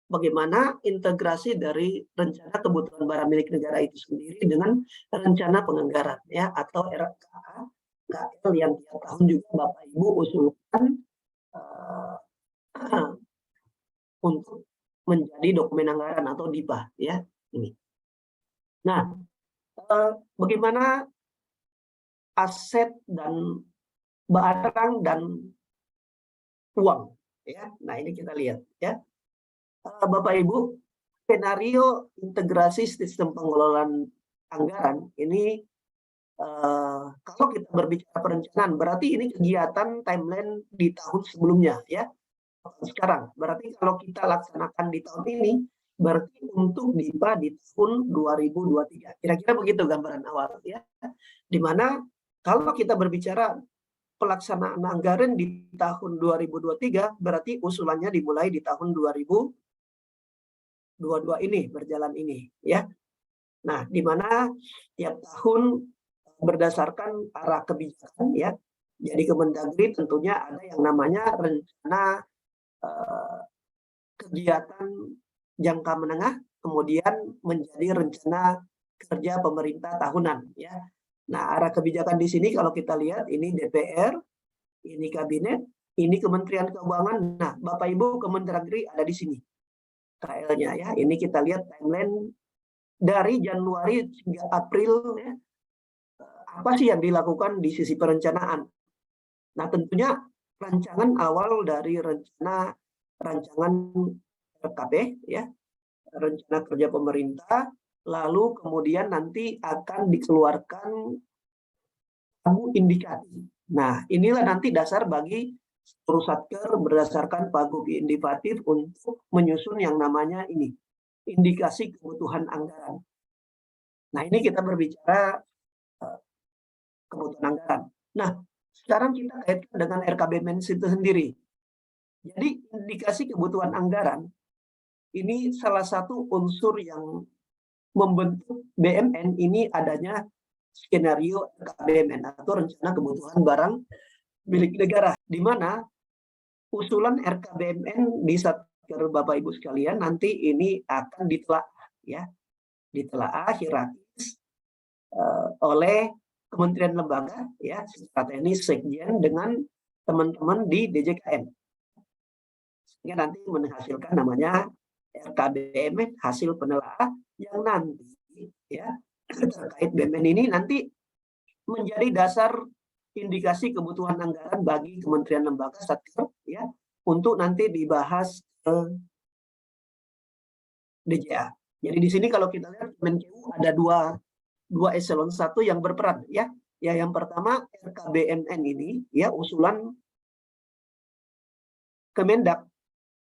Bagaimana integrasi dari rencana kebutuhan barang milik negara itu sendiri dengan rencana penganggaran ya atau RKAKL yang tiap tahun juga Bapak Ibu usulkan untuk menjadi dokumen anggaran atau DIPA ya ini. Nah, bagaimana aset dan barang dan uang ya. Nah, ini kita lihat ya. Bapak Ibu, skenario integrasi sistem pengelolaan anggaran ini kalau kita berbicara perencanaan berarti ini kegiatan timeline di tahun sebelumnya ya. Sekarang berarti kalau kita laksanakan di tahun ini berarti untuk DIPA di tahun 2023. Kira-kira begitu gambaran awal ya. Dimana kalau kita berbicara pelaksanaan anggaran di tahun 2023 berarti usulannya dimulai di tahun 2022 ini berjalan ini ya. Nah, di mana tiap tahun berdasarkan arah kebijakan ya. Jadi Kemendagri tentunya ada yang namanya rencana kegiatan jangka menengah kemudian menjadi rencana kerja pemerintah tahunan ya. Nah, arah kebijakan di sini kalau kita lihat ini DPR, ini kabinet, ini Kementerian Keuangan. Nah, Bapak Ibu Kemendagri ada di sini. KL-nya ya. Ini kita lihat timeline dari Januari hingga April ya. Apa sih yang dilakukan di sisi perencanaan? Nah, tentunya rancangan awal dari rancangan RKP ya, rencana kerja pemerintah, lalu kemudian nanti akan dikeluarkan pagu indikatif. Nah, inilah nanti dasar bagi seluruh satker berdasarkan pagu indikatif untuk menyusun yang namanya ini, indikasi kebutuhan anggaran. Nah, ini kita berbicara kebutuhan anggaran. Nah, sekarang kita kaitkan dengan RKBMN itu sendiri. Jadi, indikasi kebutuhan anggaran ini salah satu unsur yang membentuk BMN ini adanya skenario RKBMN atau rencana kebutuhan barang milik negara, di mana usulan RKBMN di Satker Bapak Ibu sekalian nanti ini akan ditelaah ya, ditelaah hierarkis oleh kementerian lembaga ya, secara teknis sekjen dengan teman-teman di DJKN. Sehingga nanti menghasilkan namanya RKBMN hasil penelaah yang nanti ya terkait BMN ini nanti menjadi dasar indikasi kebutuhan anggaran bagi kementerian lembaga satker ya untuk nanti dibahas ke DJA. Jadi di sini kalau kita lihat Kemenkeu ada dua eselon 1 yang berperan ya. Ya, yang pertama RKBMN ini ya usulan Kemendak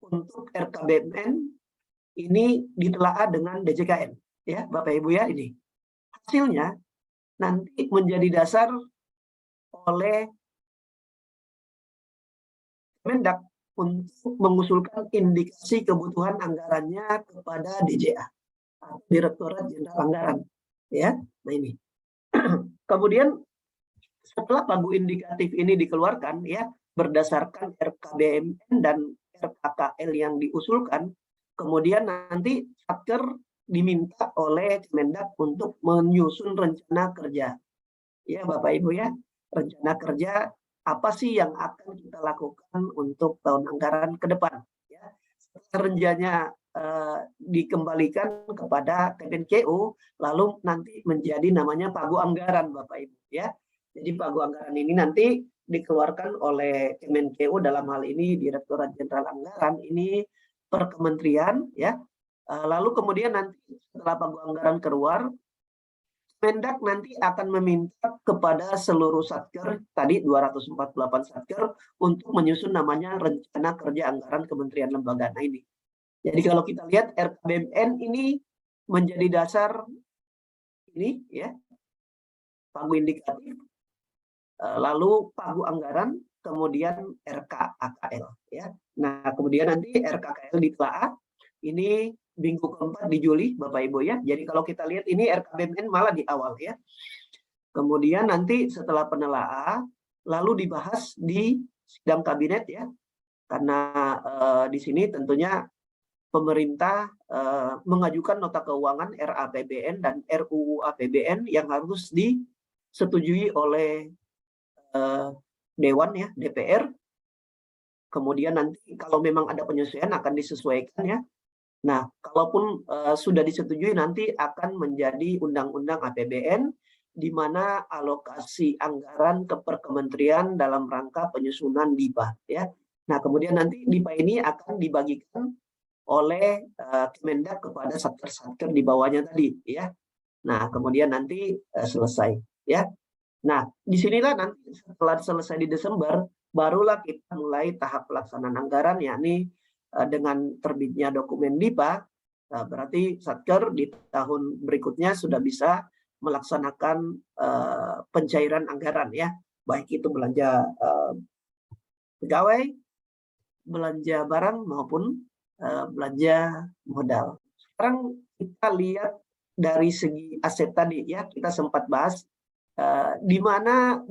untuk RKBMN ini ditelaah dengan DJKN ya Bapak Ibu ya ini. Hasilnya nanti menjadi dasar oleh Kemendak untuk mengusulkan indikasi kebutuhan anggarannya kepada DJA, Direktorat Jenderal Anggaran ya. Nah ini. Kemudian setelah pagu indikatif ini dikeluarkan ya berdasarkan RKBMN dan RKKL yang diusulkan, kemudian nanti satker diminta oleh Kemendak untuk menyusun rencana kerja. Ya Bapak Ibu ya, rencana kerja apa sih yang akan kita lakukan untuk tahun anggaran ke depan ya. Rencananya dikembalikan kepada Kemenkeu lalu nanti menjadi namanya pagu anggaran Bapak Ibu ya. Jadi pagu anggaran ini nanti dikeluarkan oleh Kemenkeu dalam hal ini Direktorat Jenderal Anggaran ini per kementerian ya. Lalu kemudian nanti setelah pagu anggaran keluar Mendak nanti akan meminta kepada seluruh satker, tadi 248 satker, untuk menyusun namanya rencana kerja anggaran kementerian lembaga. Nah ini. Jadi kalau kita lihat RKBMN ini menjadi dasar ini ya, pagu indikatif, lalu pagu anggaran, kemudian RKAKL ya. Nah kemudian nanti RKKL ditelaah, ini minggu keempat di Juli, Bapak Ibu ya. Jadi kalau kita lihat ini RKBMN malah di awal ya. Kemudian nanti setelah penelaa, lalu dibahas di sidang kabinet ya. Karena di sini tentunya pemerintah mengajukan nota keuangan RAPBN dan RUU APBN yang harus disetujui oleh Dewan ya, DPR. Kemudian nanti kalau memang ada penyesuaian akan disesuaikan ya. Nah, kalaupun sudah disetujui nanti akan menjadi undang-undang APBN di mana alokasi anggaran ke per kementerian dalam rangka penyusunan DIPA ya. Nah, kemudian nanti DIPA ini akan dibagikan oleh Kemendak kepada satker-satker di bawahnya tadi ya. Nah, kemudian nanti selesai ya. Nah, disinilah nanti setelah selesai di Desember barulah kita mulai tahap pelaksanaan anggaran, yakni dengan terbitnya dokumen DIPA, berarti Satker di tahun berikutnya sudah bisa melaksanakan pencairan anggaran ya, baik itu belanja pegawai, belanja barang maupun belanja modal. Sekarang kita lihat dari segi aset tadi ya, kita sempat bahas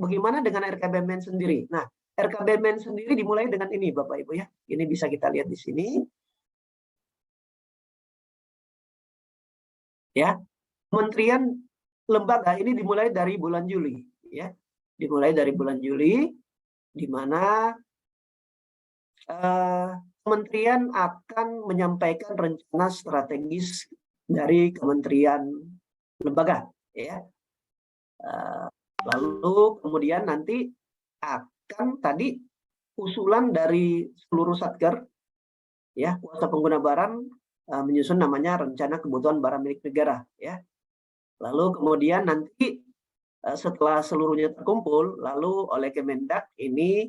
bagaimana dengan RKBMN sendiri. Nah, RKBMN sendiri dimulai dengan ini Bapak Ibu ya. Ini bisa kita lihat di sini. Ya. Kementerian lembaga ini dimulai dari bulan Juli ya. Dimulai dari bulan Juli di mana kementerian akan menyampaikan rencana strategis dari kementerian lembaga ya. Lalu kemudian nanti akan tadi usulan dari seluruh satker ya, kuasa pengguna barang menyusun namanya rencana kebutuhan barang milik negara ya. Lalu kemudian nanti setelah seluruhnya terkumpul, lalu oleh Kemendak ini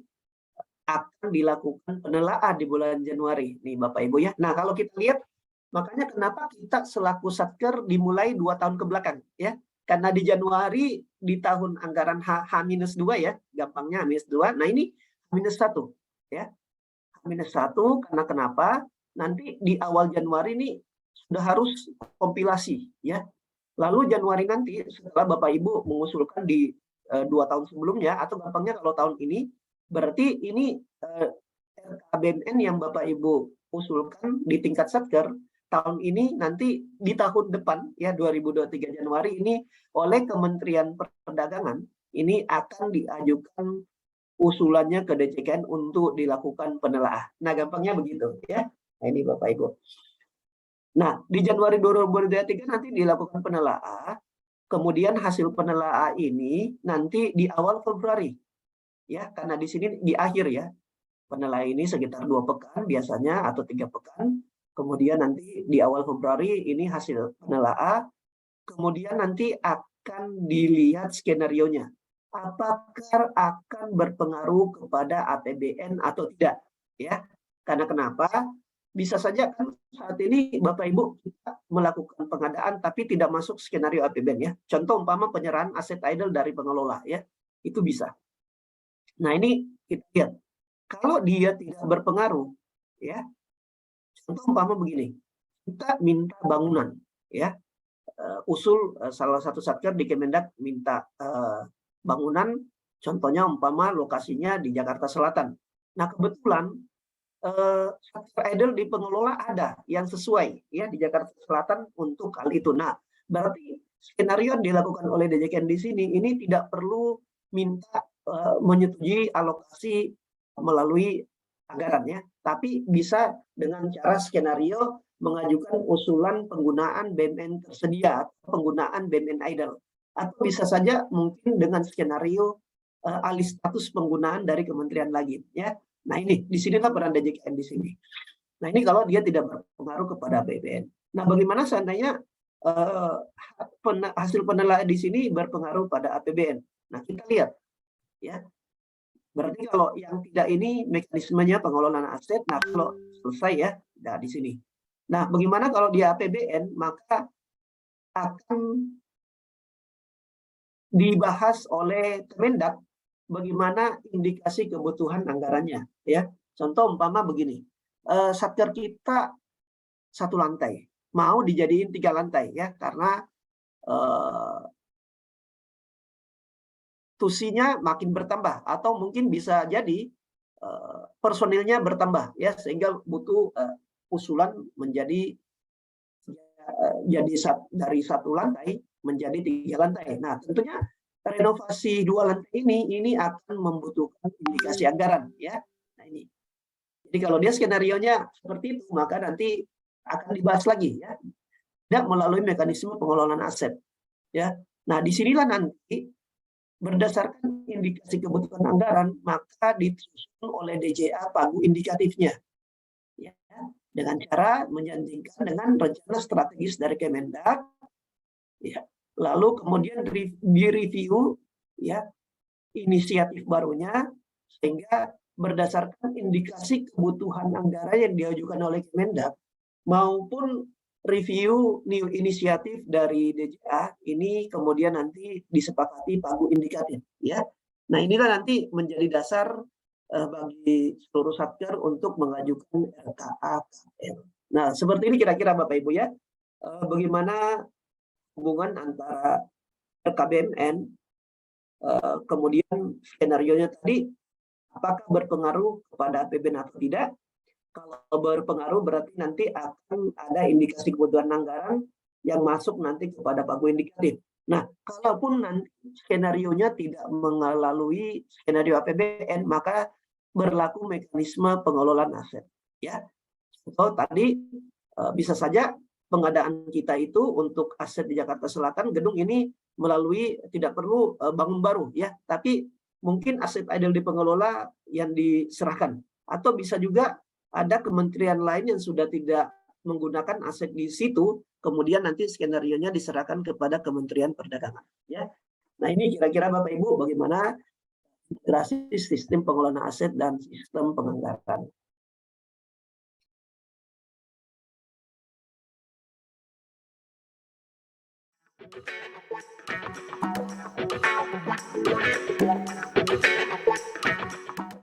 akan dilakukan penelaahan di bulan Januari nih Bapak Ibu ya. Nah, kalau kita lihat makanya kenapa kita selaku satker dimulai 2 tahun ke belakang ya. Karena di Januari di tahun anggaran H-2 ya, gampangnya H-2. Nah, ini H-1 ya. H-1 karena kenapa? Nanti di awal Januari ini sudah harus kompilasi ya. Lalu Januari nanti setelah Bapak Ibu mengusulkan di 2 tahun sebelumnya atau gampangnya kalau tahun ini berarti ini RKBMN yang Bapak Ibu usulkan di tingkat satker tahun ini nanti di tahun depan ya 2023 Januari ini oleh Kementerian Perdagangan ini akan diajukan usulannya ke DJKN untuk dilakukan penelaahan. Nah, gampangnya begitu ya. Nah, ini Bapak Ibu. Nah, di Januari 2023 nanti dilakukan penelaahan, kemudian hasil penelaahan ini nanti di awal Februari. Ya, karena di sini di akhir ya. Penelaahan ini sekitar 2 pekan biasanya atau 3 pekan. Kemudian nanti di awal Februari ini hasil penelaahan. Kemudian nanti akan dilihat skenario-nya. Apakah akan berpengaruh kepada APBN atau tidak? Ya, karena kenapa? Bisa saja kan saat ini Bapak Ibu kita melakukan pengadaan tapi tidak masuk skenario APBN ya. Contoh umpama penyerahan aset idle dari pengelola ya. Itu bisa. Nah, ini kita lihat. Kalau dia tidak berpengaruh ya. Contoh umpama begini. Kita minta bangunan ya. Usul salah satu satker di Kemendak minta bangunan contohnya umpama lokasinya di Jakarta Selatan. Nah, kebetulan satker idle di pengelola ada yang sesuai ya di Jakarta Selatan untuk hal itu. Nah, berarti skenario yang dilakukan oleh DJKN di sini ini tidak perlu minta menyetujui alokasi melalui anggaran ya, tapi bisa dengan cara skenario mengajukan usulan penggunaan BMN tersedia, penggunaan BMN idle, atau bisa saja mungkin dengan skenario alih status penggunaan dari kementerian lagi ya. Nah, ini di sinilah peran DJKN di sini. Nah, ini kalau dia tidak berpengaruh kepada APBN. Nah, bagaimana seandainya hasil penelaahan di sini berpengaruh pada APBN? Nah, kita lihat ya. Berarti kalau yang tidak ini mekanismenya pengelolaan aset. Nah, kalau selesai ya, nah di sini. Nah, bagaimana kalau di APBN maka akan dibahas oleh Kemendak bagaimana indikasi kebutuhan anggarannya ya. Contoh umpama begini. Satker kita 1 lantai mau dijadiin 3 lantai ya, karena tusinya makin bertambah atau mungkin bisa jadi personilnya bertambah ya, sehingga butuh usulan menjadi dari 1 lantai menjadi 3 lantai. Nah, tentunya renovasi 2 lantai ini akan membutuhkan indikasi anggaran ya. Nah ini. Jadi kalau dia skenarionya seperti itu, maka nanti akan dibahas lagi ya, tidak melalui mekanisme pengelolaan aset ya. Nah, disinilah nanti berdasarkan indikasi kebutuhan anggaran, maka disusun oleh DJA pagu indikatifnya ya, dengan cara menyanjungkan dengan rencana strategis dari Kemendak ya. Lalu kemudian direview ya inisiatif barunya, sehingga berdasarkan indikasi kebutuhan anggaran yang diajukan oleh Kemendak maupun review new inisiatif dari DJA ini kemudian nanti disepakati pagu indikatif ya. Nah, inilah nanti menjadi dasar bagi seluruh satker untuk mengajukan RKA KM. Nah, seperti ini kira-kira Bapak Ibu ya. Bagaimana hubungan antara RKBMN kemudian skenarionya tadi apakah berpengaruh kepada APBN atau tidak? Kalau berpengaruh berarti nanti akan ada indikasi kebutuhan anggaran yang masuk nanti kepada pagu indikatif. Nah, kalaupun nanti skenarionya tidak melalui skenario APBN, maka berlaku mekanisme pengelolaan aset. Ya, so, tadi bisa saja pengadaan kita itu untuk aset di Jakarta Selatan, gedung ini melalui tidak perlu bangun baru, ya, tapi mungkin aset idle di pengelola yang diserahkan, atau bisa juga ada kementerian lain yang sudah tidak menggunakan aset di situ, kemudian nanti skenario-nya diserahkan kepada Kementerian Perdagangan. Ya, nah ini kira-kira Bapak Ibu bagaimana integrasi sistem pengelolaan aset dan sistem penganggaran.